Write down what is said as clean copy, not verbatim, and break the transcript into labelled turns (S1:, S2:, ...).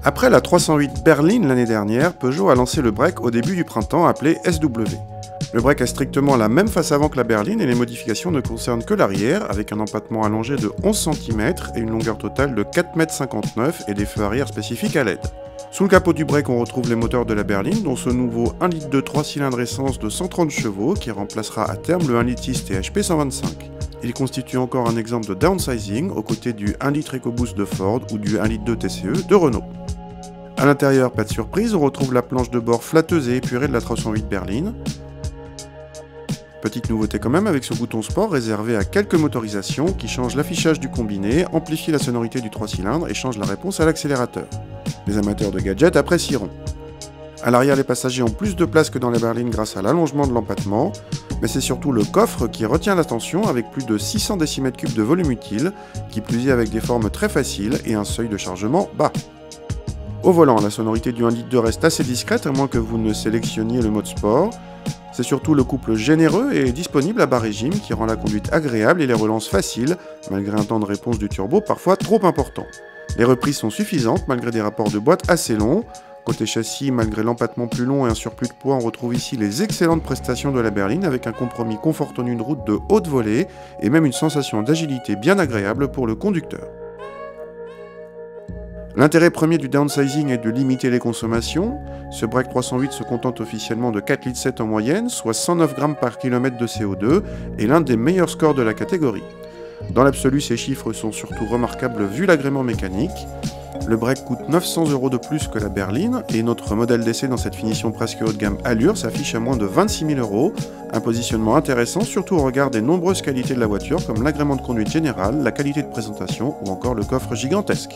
S1: Après la 308 berline l'année dernière, Peugeot a lancé le break au début du printemps appelé SW. Le break a strictement la même face avant que la berline et les modifications ne concernent que l'arrière, avec un empattement allongé de 11 cm et une longueur totale de 4,59 m et des feux arrière spécifiques à LED. Sous le capot du break, on retrouve les moteurs de la berline, dont ce nouveau 1 litre de 3 cylindres essence de 130 chevaux qui remplacera à terme le 1 litre 6 THP 125. Il constitue encore un exemple de downsizing aux côtés du 1 litre EcoBoost de Ford ou du 1 litre 2 TCE de Renault. A l'intérieur, pas de surprise, on retrouve la planche de bord flatteuse et épurée de la 308 berline. Petite nouveauté quand même avec ce bouton sport réservé à quelques motorisations qui change l'affichage du combiné, amplifie la sonorité du 3 cylindres et change la réponse à l'accélérateur. Les amateurs de gadgets apprécieront. À l'arrière, les passagers ont plus de place que dans la berline grâce à l'allongement de l'empattement, mais c'est surtout le coffre qui retient l'attention avec plus de 600 décimètres cubes de volume utile, qui plus est avec des formes très faciles et un seuil de chargement bas. Au volant, la sonorité du 1 litre 2 reste assez discrète à moins que vous ne sélectionniez le mode sport. C'est surtout le couple généreux et disponible à bas régime qui rend la conduite agréable et les relances faciles, malgré un temps de réponse du turbo parfois trop important. Les reprises sont suffisantes malgré des rapports de boîte assez longs. Côté châssis, malgré l'empattement plus long et un surplus de poids, on retrouve ici les excellentes prestations de la berline avec un compromis confort tenue de route de haute volée et même une sensation d'agilité bien agréable pour le conducteur. L'intérêt premier du downsizing est de limiter les consommations. Ce break 308 se contente officiellement de 4,7 litres en moyenne, soit 109 grammes par kilomètre de CO2, et l'un des meilleurs scores de la catégorie. Dans l'absolu, ces chiffres sont surtout remarquables vu l'agrément mécanique. Le break coûte 900 € de plus que la berline, et notre modèle d'essai dans cette finition presque haut de gamme Allure s'affiche à moins de 26 000 €, un positionnement intéressant surtout au regard des nombreuses qualités de la voiture comme l'agrément de conduite générale, la qualité de présentation ou encore le coffre gigantesque.